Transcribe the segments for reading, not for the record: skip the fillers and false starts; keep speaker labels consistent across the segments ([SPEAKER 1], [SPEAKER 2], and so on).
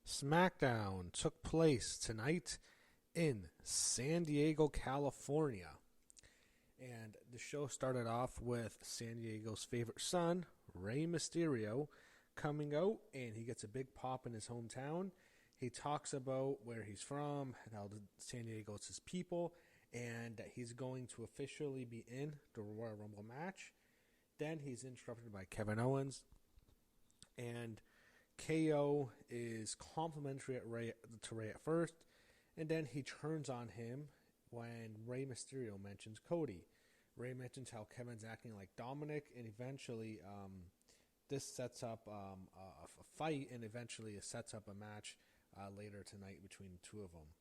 [SPEAKER 1] SmackDown took place tonight in San Diego, California. And the show started off with San Diego's favorite son, Rey Mysterio, coming out, and he gets a big pop in his hometown. He talks about where he's from, and how San Diego is his people, and that he's going to officially be in the Royal Rumble match. Then he's interrupted by Kevin Owens, and KO is complimentary to Rey at first, and then he turns on him when Rey Mysterio mentions Cody. Rey mentions how Kevin's acting like Dominic, and eventually this sets up a fight, and eventually it sets up a match later tonight between the two of them.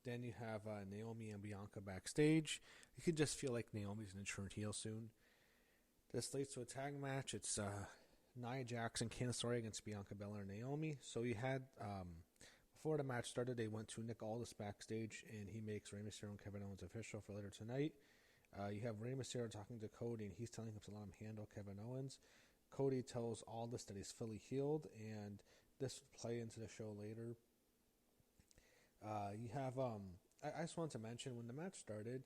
[SPEAKER 1] Then you have Naomi and Bianca backstage. You can just feel like Naomi's going to turn heel soon. This leads to a tag match. It's Nia Jax and Candice LeRae against Bianca Belair and Naomi. So you had, before the match started, they went to Nick Aldis backstage, and he makes Rey Mysterio and Kevin Owens official for later tonight. You have Rey Mysterio talking to Cody, and he's telling him to let him handle Kevin Owens. Cody tells Aldis that he's fully healed, and this will play into the show later. You have, I just wanted to mention, when the match started,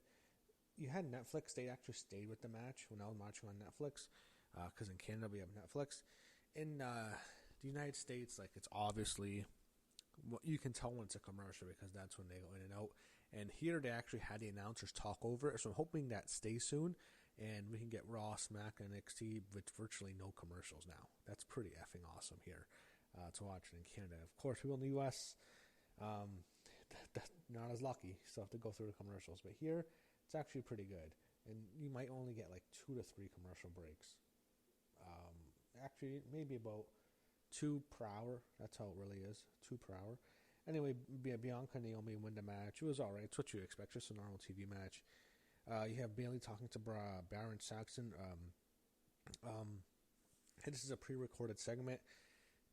[SPEAKER 1] you had Netflix. They actually stayed with the match when I was watching on Netflix, because in Canada we have Netflix. In the United States, like, it's obviously, you can tell when it's a commercial because that's when they go in and out. And here they actually had the announcers talk over it, so I'm hoping that stays soon, and we can get Raw, Smack, and NXT with virtually no commercials now. That's pretty effing awesome here to watch it in Canada. Of course, people in the U.S., not as lucky, so have to go through the commercials. But here, it's actually pretty good, and you might only get like 2 to 3 commercial breaks. Actually, maybe about 2 per hour. That's how it really is, 2 per hour. Anyway, Bianca and Naomi win the match. It was alright. It's what you expect, just a normal TV match. You have Bayley talking to Baron Saxon. This is a pre-recorded segment.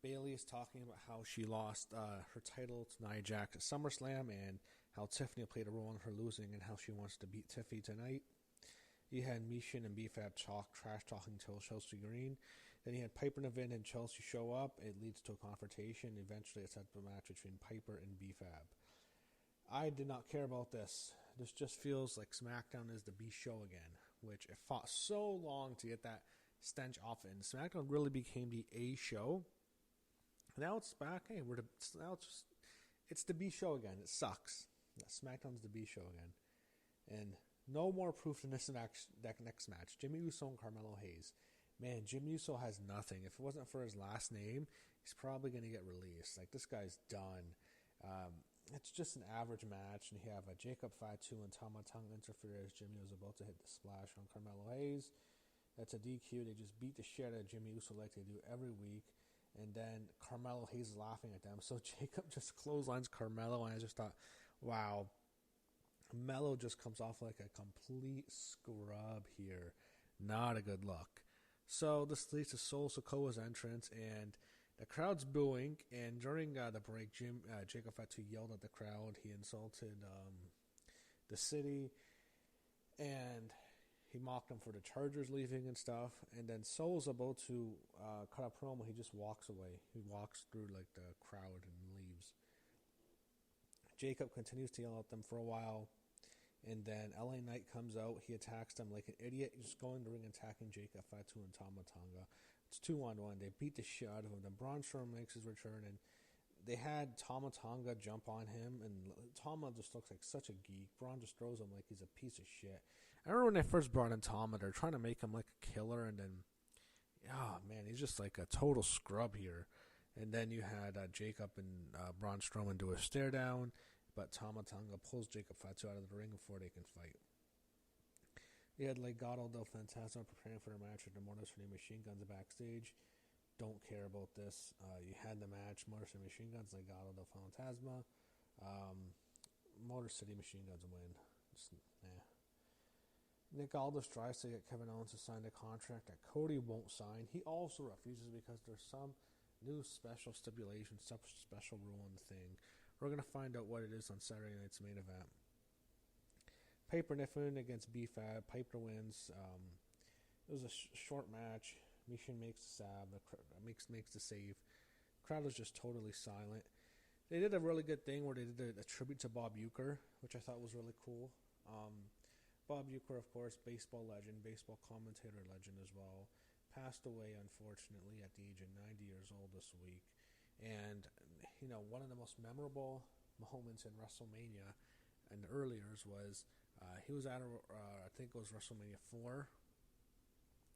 [SPEAKER 1] Bayley is talking about how she lost her title to Nia Jax at SummerSlam, and how Tiffany played a role in her losing, and how she wants to beat Tiffany tonight. You had Mishin and B-Fab trash talking to Chelsea Green. Then you had Piper Niven and Chelsea show up. It leads to a confrontation. Eventually, it sets up a match between Piper and B-Fab. I did not care about this. This just feels like SmackDown is the B show again, which it fought so long to get that stench off it. And SmackDown really became the A show. Now it's back. Hey, it's the B show again. It sucks. SmackDown's the B show again, and no more proof in that next match. Jimmy Uso and Carmelo Hayes. Man, Jimmy Uso has nothing. If it wasn't for his last name, he's probably going to get released. Like, this guy's done. It's just an average match, and you have Jacob Fatu and Tama Tonga interfere as Jimmy was about to hit the splash on Carmelo Hayes. That's a DQ. They just beat the shit out of Jimmy Uso like they do every week. And then Carmelo Hayes is laughing at them. So Jacob just clotheslines Carmelo, and I just thought, wow, Melo just comes off like a complete scrub here. Not a good look. So this leads to Solo Sikoa's entrance, and the crowd's booing. And during the break, Jacob Fatu yelled at the crowd. He insulted the city, and he mocked him for the Chargers leaving and stuff. And then Solo's about to cut a promo. He just walks away. He walks through like the crowd and leaves. Jacob continues to yell at them for a while, and then LA Knight comes out. He attacks them like an idiot. He's just going to the ring attacking Jacob Fatu and Tama Tonga. It's 2-on-1. They beat the shit out of him. Then Braun Strowman makes his return, and they had Tama Tonga jump on him, and Tama just looks like such a geek. Braun just throws him like he's a piece of shit. I remember when they first brought in Tama, they're trying to make him like a killer, and then, oh man, he's just like a total scrub here. And then you had Jacob and Braun Strowman do a stare down, but Tama Tonga pulls Jacob Fatu out of the ring before they can fight. You had Legado del Fantasma preparing for their match with the Motor City Machine Guns backstage. Don't care about this. You had the match, Motor City Machine Guns, Legado del Fantasma. Motor City Machine Guns win. Just, Nick Aldis tries to get Kevin Owens to sign a contract that Cody won't sign. He also refuses because there's some new special stipulation, special rule in the thing. We're going to find out what it is on Saturday night's main event. Piper Niven against B-Fab. Piper wins. It was a short match. Mishin makes the save. Makes the save. Crowd was just totally silent. They did a really good thing where they did a tribute to Bob Uecker, which I thought was really cool. Bob Uecker, of course, baseball legend, baseball commentator legend as well, passed away, unfortunately, at the age of 90 years old this week. And, one of the most memorable moments in WrestleMania in the early years was he was at, I think it was WrestleMania 4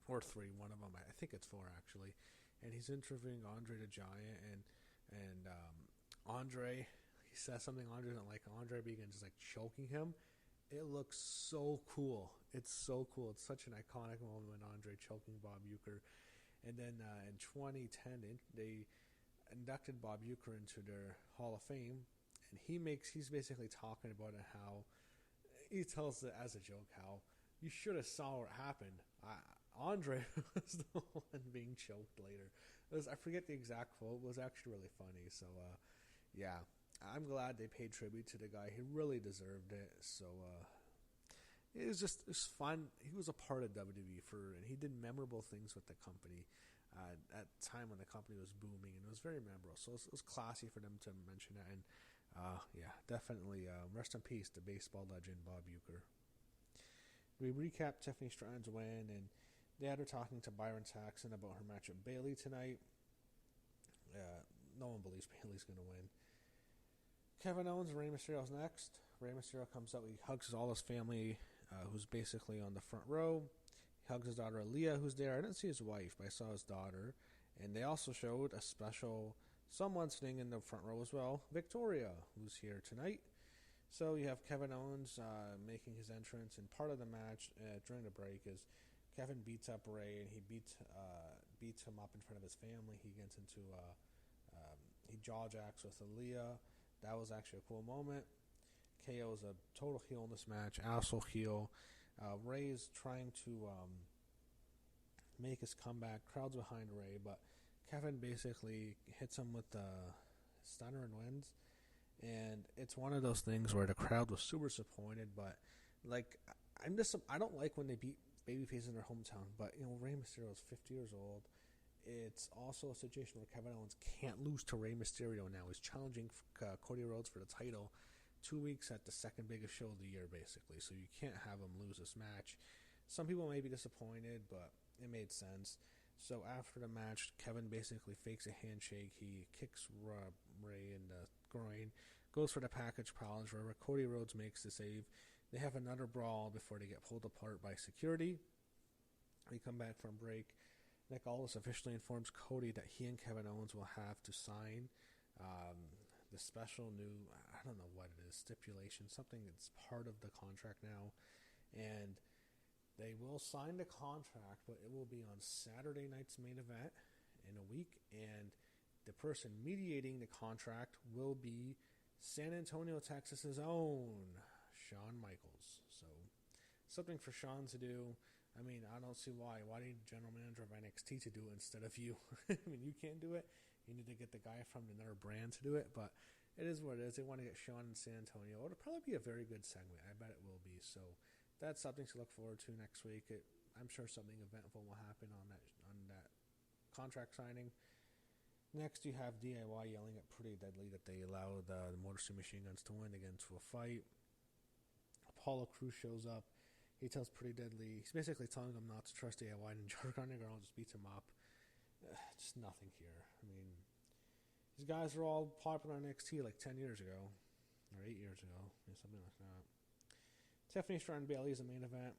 [SPEAKER 1] or 3, one of them. I think it's 4, actually. And he's interviewing Andre the Giant, and Andre, he says something Andre doesn't like. Andre begins just choking him. It looks so cool. It's so cool. It's such an iconic moment when Andre choking Bob Uecker. And then in 2010, they inducted Bob Uecker into their Hall of Fame, and he's basically talking about it, how he tells it as a joke how you should have saw what happened. Andre was the one being choked later. I forget the exact quote. It was actually really funny. So yeah, I'm glad they paid tribute to the guy. He really deserved it. So it was fun. He was a part of WWE and he did memorable things with the company at the time when the company was booming, and it was very memorable. So it was classy for them to mention that. And yeah, definitely rest in peace to baseball legend Bob Uecker. We recap Tiffany Stratton's win, and they had her talking to Byron Saxton about her match with Bayley tonight. No one believes Bayley's going to win. Kevin Owens and Rey Mysterio's next. Rey Mysterio comes out. He hugs all his family, who's basically on the front row. He hugs his daughter Aaliyah, who's there. I didn't see his wife, but I saw his daughter. And they also showed a special someone sitting in the front row as well, Victoria, who's here tonight. So you have Kevin Owens making his entrance, and part of the match during the break is Kevin beats up Rey, and he beats him up in front of his family. He gets into he jaw jacks with Aaliyah. That was actually a cool moment. KO is a total heel in this match, asshole heel. Rey is trying to make his comeback. Crowd's behind Rey, but Kevin basically hits him with the stunner and wins. And it's one of those things where the crowd was super disappointed, but I don't like when they beat babyface in their hometown. But Rey Mysterio is 50 years old. It's also a situation where Kevin Owens can't lose to Rey Mysterio now. He's challenging Cody Rhodes for the title 2 weeks at the second biggest show of the year, basically. So you can't have him lose this match. Some people may be disappointed, but it made sense. So after the match, Kevin basically fakes a handshake. He kicks Rey in the groin, goes for the package challenge where Cody Rhodes makes the save. They have another brawl before they get pulled apart by security. We come back from break. Nick Aldis officially informs Cody that he and Kevin Owens will have to sign the special new, I don't know what it is, stipulation, something that's part of the contract now. And they will sign the contract, but it will be on Saturday night's main event in a week. And the person mediating the contract will be San Antonio, Texas's own Shawn Michaels. So something for Shawn to do. I mean, I don't see why. Why do you need the general manager of NXT to do it instead of you? I mean, you can't do it. You need to get the guy from another brand to do it. But it is what it is. They want to get Shawn in San Antonio. It'll probably be a very good segment. I bet it will be. So that's something to look forward to next week. I'm sure something eventful will happen on that contract signing. Next, you have DIY yelling at Pretty Deadly that they allowed the Motor City Machine Guns to win against a fight. Apollo Crews shows up. He tells Pretty Deadly, he's basically telling him not to trust DIY and jerk on the girl, just beats him up. Just nothing here. I mean, these guys were all popular on NXT like 10 years ago, or 8 years ago, something like that. Tiffany Stratton and Bayley is the main event.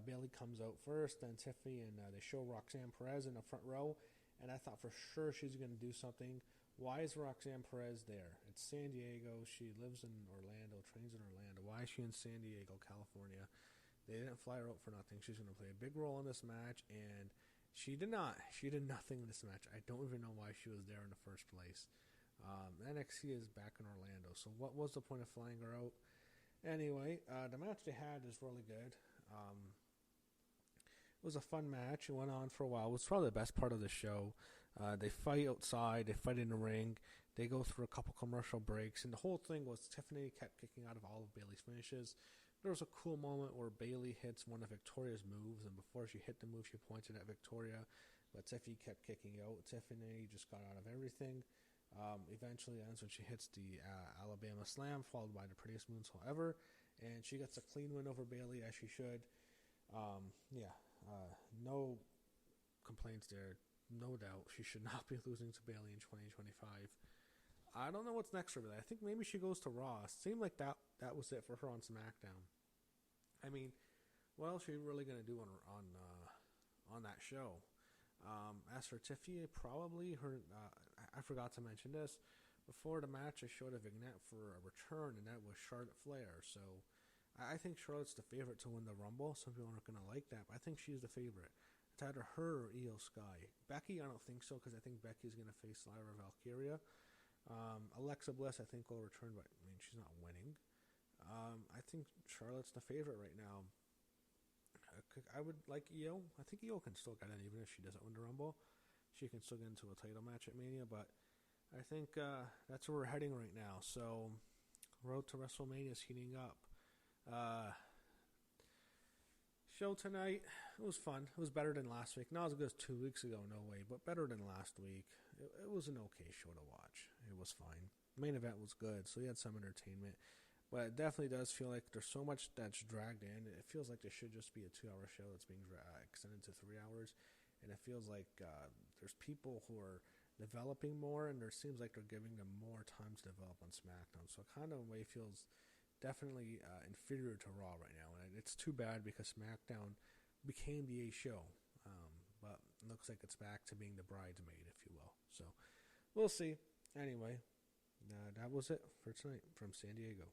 [SPEAKER 1] Bayley comes out first, then Tiffany, and they show Roxanne Perez in the front row. And I thought for sure she's going to do something. Why is Roxanne Perez there? It's San Diego. She lives in Orlando, trains in Orlando. Why is she in San Diego, California? They didn't fly her out for nothing. She's going to play a big role in this match, and she did not. She did nothing in this match. I don't even know why she was there in the first place. NXT is back in Orlando, so what was the point of flying her out? Anyway, the match they had is really good. It was a fun match. It went on for a while. It was probably the best part of the show. They fight outside. They fight in the ring. They go through a couple commercial breaks. And the whole thing was Tiffany kept kicking out of all of Bayley's finishes. There was a cool moment where Bayley hits one of Victoria's moves. And before she hit the move, she pointed at Victoria. But Tiffany kept kicking out. Tiffany just got out of everything. Eventually ends when she hits the Alabama Slam, followed by the prettiest moonsault ever, and she gets a clean win over Bayley, as she should. No complaints there. No doubt she should not be losing to Bayley in 2025. I don't know what's next for Bayley. I think maybe she goes to Raw. It seemed like that was it for her on SmackDown. I mean, what else are you really going to do on that show? As for Tiffany, probably her. I forgot to mention this. Before the match, I showed a vignette for a return, and that was Charlotte Flair. So I think Charlotte's the favorite to win the Rumble. Some people aren't going to like that, but I think she's the favorite. It's either her or Io Sky. Becky, I don't think so, because I think Becky's going to face Lyra Valkyria. Alexa Bliss, I think, will return, but I mean, she's not winning. I think Charlotte's the favorite right now. I would like Io. I think Io can still get in, even if she doesn't win the Rumble. She can still get into a title match at Mania, but I think that's where we're heading right now. So, road to WrestleMania is heating up. Show tonight, it was fun. It was better than last week. Not as good as 2 weeks ago, no way, but better than last week. It was an okay show to watch. It was fine. The main event was good, so you had some entertainment. But it definitely does feel like there's so much that's dragged in. It feels like this should just be a 2-hour show that's being extended to 3 hours. And it feels like there's people who are developing more, and it seems like they're giving them more time to develop on SmackDown. So it kind of in a way feels definitely inferior to Raw right now. And it's too bad because SmackDown became the A show. But it looks like it's back to being the bridesmaid, if you will. So we'll see. Anyway, that was it for tonight from San Diego.